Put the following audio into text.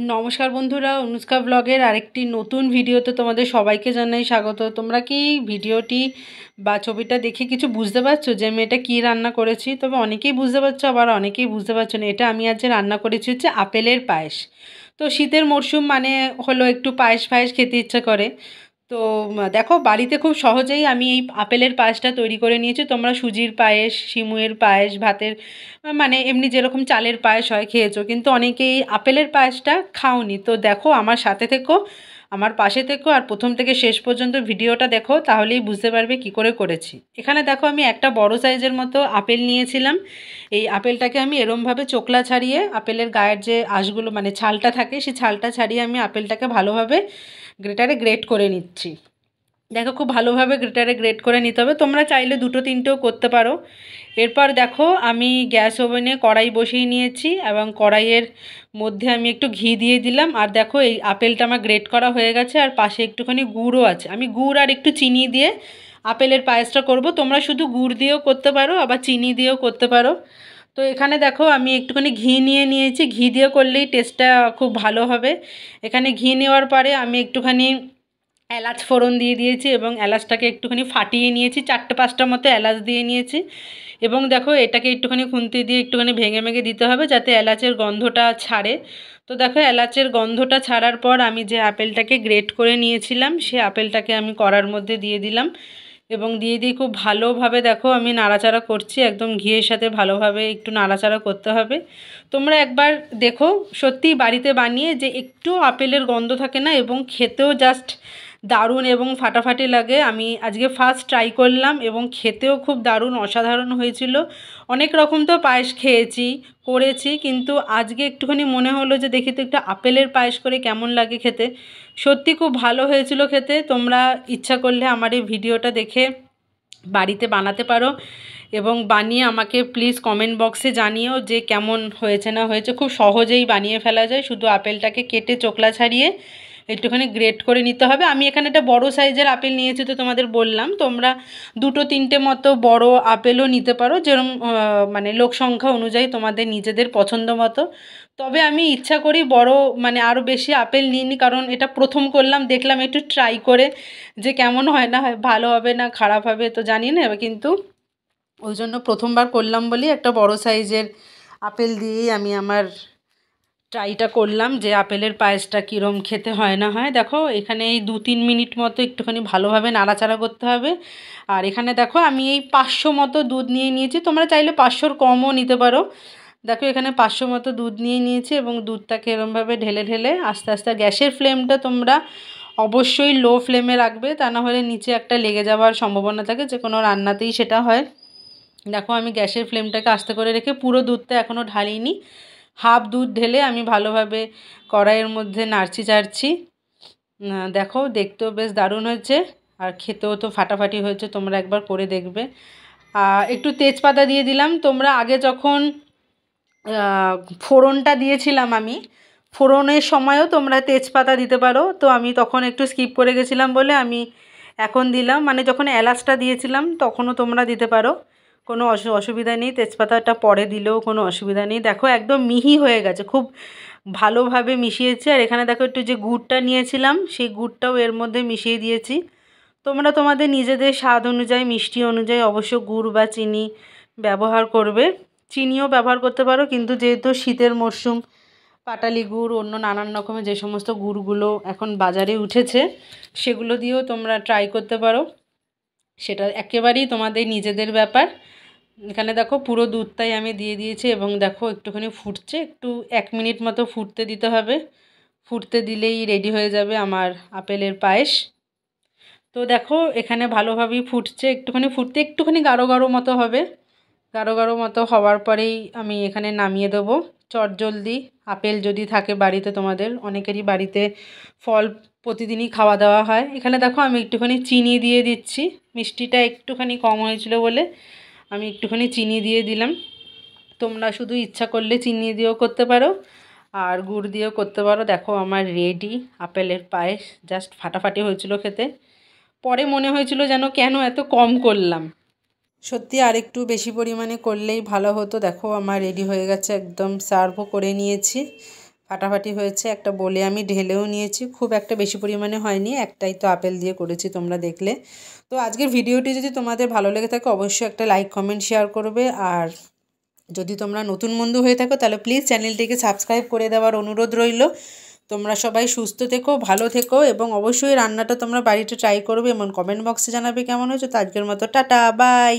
নমস্কার বন্ধুরা, অনুষ্কা ব্লগের আরেকটি নতুন ভিডিওতে তোমাদের সবাইকে জানাই স্বাগত। তোমরা কি ভিডিওটি বা ছবিটা দেখে কিছু বুঝতে পারছো যে আমি এটা কী রান্না করেছি? তবে অনেকেই বুঝতে পারছো, আবার অনেকেই বুঝতে পারছো না। এটা আমি আজ রান্না করেছি হচ্ছে আপেলের পায়েস। তো শীতের মরশুম মানে হলো একটু পায়েস ফায়েস খেতে ইচ্ছা করে। তো দেখো, বাড়িতে খুব সহজেই আমি এই আপেলের পায়েসটা তৈরি করে নিয়েছি। তোমরা সুজির পায়েস, সিমুয়ের পায়েস, ভাতের মানে এমনি যেরকম চালের পায়েস হয় খেয়েছো, কিন্তু অনেকেই আপেলের পায়েসটা খাওনি। তো দেখো, আমার সাথে থেকো, আমার পাশে থেকো, আর প্রথম থেকে শেষ পর্যন্ত ভিডিওটা দেখো, তাহলেই বুঝতে পারবে কি করে করেছি। এখানে দেখো, আমি একটা বড় সাইজের মতো আপেল নিয়েছিলাম। এই আপেলটাকে আমি এরমভাবে চোকলা ছাড়িয়ে, আপেলের গায়ের যে আঁশগুলো মানে ছালটা থাকে, সেই ছালটা ছাড়িয়ে আমি আপেলটাকে ভালোভাবে গ্রেটারে গ্রেট করে নিচ্ছি। দেখো, খুব ভালোভাবে গ্রেটারে গ্রেট করে নিতে হবে। তোমরা চাইলে দুটো তিনটেও করতে পারো। এরপর দেখো, আমি গ্যাস ওভেনে কড়াই বসিয়ে নিয়েছি এবং কড়াইয়ের মধ্যে আমি একটু ঘি দিয়ে দিলাম। আর দেখো, এই আপেলটা আমার গ্রেট করা হয়ে গেছে, আর পাশে একটুখানি গুড়ও আছে। আমি গুড় আর একটু চিনি দিয়ে আপেলের পায়েসটা করব। তোমরা শুধু গুড় দিয়েও করতে পারো, আবার চিনি দিয়েও করতে পারো। তো এখানে দেখো, আমি একটুখানি ঘি নিয়ে নিয়েছি। ঘি দিয়ে করলেই টেস্টটা খুব ভালো হবে। এখানে ঘি নেওয়ার পরে আমি একটুখানি এলাচ ফোড়ন দিয়ে দিয়েছি এবং এলাচটাকে একটুখানি ফাটিয়ে নিয়েছি। 4-5টা মতো এলাচ দিয়ে নিয়েছি। এবং দেখো, এটাকে একটুখানি খুন্তি দিয়ে একটুখানি ভেঙে ভেঙে দিতে হবে, যাতে এলাচের গন্ধটা ছাড়ে। তো দেখো, এলাচের গন্ধটা ছাড়ার পর আমি যে আপেলটাকে গ্রেট করে নিয়েছিলাম, সে আপেলটাকে আমি কড়ার মধ্যে দিয়ে দিলাম এবং দিয়ে খুব ভালোভাবে দেখো আমি নাড়াচাড়া করছি। একদম ঘিয়ের সাথে ভালোভাবে একটু নাড়াচাড়া করতে হবে। তোমরা একবার দেখো, সত্যিই বাড়িতে বানিয়ে যে একটু আপেলের গন্ধ থাকে না, এবং খেতেও জাস্ট দারুণ এবং ফাটাফাটি লাগে। আমি আজকে ফার্স্ট ট্রাই করলাম এবং খেতেও খুব দারুণ অসাধারণ হয়েছিল। অনেক রকম তো পায়েস খেয়েছি, করেছি, কিন্তু আজকে একটুখানি মনে হলো যে দেখি তো একটু আপেলের পায়েস করে কেমন লাগে খেতে। সত্যি খুব ভালো হয়েছিল খেতে। তোমরা ইচ্ছা করলে আমার এই ভিডিওটা দেখে বাড়িতে বানাতে পারো এবং বানিয়ে আমাকে প্লিজ কমেন্ট বক্সে জানিও যে কেমন হয়েছে না হয়েছে। খুব সহজেই বানিয়ে ফেলা যায়। শুধু আপেলটাকে কেটে চোকলা ছাড়িয়ে একটুখানি গ্রেট করে নিতে হবে। আমি এখানে একটা বড় সাইজের আপেল নিয়েছি, তো তোমাদের বললাম তোমরা দুটো তিনটে মতো বড় আপেলও নিতে পারো, যেরকম মানে লোক সংখ্যা অনুযায়ী তোমাদের নিজেদের পছন্দ মতো। তবে আমি ইচ্ছা করি বড় মানে আরও বেশি আপেল নিইনি, কারণ এটা প্রথম করলাম, দেখলাম একটু ট্রাই করে যে কেমন হয় না হয়, ভালো হবে না খারাপ হবে তো জানি না, কিন্তু ওই জন্য প্রথমবার করলাম বলি একটা বড় সাইজের আপেল দিয়েই আমি আমার ট্রাইটা করলাম যে আপেলের পায়েসটা কীরম খেতে হয় না হয়। দেখো, এখানে এই 2-3 মিনিট মতো একটুখানি ভালোভাবে নাড়াচাড়া করতে হবে। আর এখানে দেখো, আমি এই 500 মতো দুধ নিয়ে নিয়েছি। তোমরা চাইলে 500-র কমও নিতে পারো। দেখো, এখানে 500 মতো দুধ নিয়ে নিয়েছি এবং দুধটাকে এরমভাবে ঢেলে ঢেলে আস্তে আস্তে, গ্যাসের ফ্লেমটা তোমরা অবশ্যই লো ফ্লেমে রাখবে, তা না হলে নিচে একটা লেগে যাওয়ার সম্ভাবনা থাকে, যে কোনো রান্নাতেই সেটা হয়। দেখো, আমি গ্যাসের ফ্লেমটাকে আস্তে করে রেখে পুরো দুধটা এখনও ঢালিনি, হাফ দুধ ঢেলে আমি ভালোভাবে কড়াইয়ের মধ্যে নাড়ছি চাড়ছি। দেখো, দেখতেও বেশ দারুণ হয়েছে আর খেতেও তো ফাটাফাটি হয়েছে। তোমরা একবার করে দেখবে। একটু তেজপাতা দিয়ে দিলাম। তোমরা আগে যখন ফোড়নটা দিয়েছিলাম, আমি ফোড়নের সময়ও তোমরা তেজপাতা দিতে পারো, তো আমি তখন একটু স্কিপ করে গেছিলাম বলে আমি এখন দিলাম। মানে যখন এলাচটা দিয়েছিলাম তখনও তোমরা দিতে পারো, কোনো অসুবিধা নেই। তেজপাতাটা পরে দিলেও কোনো অসুবিধা নেই। দেখো, একদম মিহি হয়ে গেছে, খুব ভালোভাবে মিশিয়েছি। আর এখানে দেখো, একটু যে গুড়টা নিয়েছিলাম সেই গুড়টাও এর মধ্যে মিশিয়ে দিয়েছি। তোমরা তোমাদের নিজেদের স্বাদ অনুযায়ী, মিষ্টি অনুযায়ী অবশ্য গুড় বা চিনি ব্যবহার করবে। চিনিও ব্যবহার করতে পারো, কিন্তু যেহেতু শীতের মরশুম, পাটালি গুড়, অন্য নানান রকমের যে সমস্ত গুড়গুলো এখন বাজারে উঠেছে, সেগুলো দিয়েও তোমরা ট্রাই করতে পারো। সেটা একেবারেই তোমাদের নিজেদের ব্যাপার। এখানে দেখো, পুরো দুধটাই আমি দিয়ে দিয়েছি এবং দেখো একটুখানি ফুটছে। একটু 1 মিনিট মতো ফুটতে দিতে হবে। ফুটতে দিলেই রেডি হয়ে যাবে আমার আপেলের পায়েস। তো দেখো, এখানে ভালোভাবেই ফুটছে। একটুখানি ফুটতে একটুখানি গাঢ় গাঢ় মতো হবে। গাঢ় গাঢ় মতো হওয়ার পরেই আমি এখানে নামিয়ে দেবো চটজলদি। আপেল যদি থাকে বাড়িতে, তোমাদের অনেকেরই বাড়িতে ফল প্রতিদিনই খাওয়া দাওয়া হয়। এখানে দেখো, আমি একটুখানি চিনি দিয়ে দিচ্ছি। মিষ্টিটা একটুখানি কম হয়েছিল বলে আমি একটুখানি চিনি দিয়ে দিলাম। তোমরা শুধু ইচ্ছা করলে চিনি দিয়েও করতে পারো আর গুড় দিয়েও করতে পারো। দেখো, আমার রেডি আপেলের পায়েস। জাস্ট ফাটাফাটি হয়েছিল খেতে। পরে মনে হয়েছিল যেন কেন এত কম করলাম, সত্যি আর একটু বেশি পরিমাণে করলেই ভালো হতো। দেখো, আমার রেডি হয়ে গেছে, একদম সার্ভও করে নিয়েছি। ফাটাফাটি হয়েছে। একটা বলে আমি ঢেলেও নিয়েছি, খুব একটা বেশি পরিমাণে হয়নি, একটাই তো আপেল দিয়ে করেছি তোমরা দেখলে। তো আজকের ভিডিওটি যদি তোমাদের ভালো লেগে থাকে অবশ্যই একটা লাইক কমেন্ট শেয়ার করবে। আর যদি তোমরা নতুন বন্ধু হয়ে থাকো তাহলে প্লিজ চ্যানেলটিকে সাবস্ক্রাইব করে দেওয়ার অনুরোধ রইল। তোমরা সবাই সুস্থ থেকো, ভালো থেকো এবং অবশ্যই রান্নাটা তোমরা বাড়িতে ট্রাই করবে এবং কমেন্ট বক্সে জানাবে কেমন হয়েছে। তো আজকের মতো টাটা, বাই।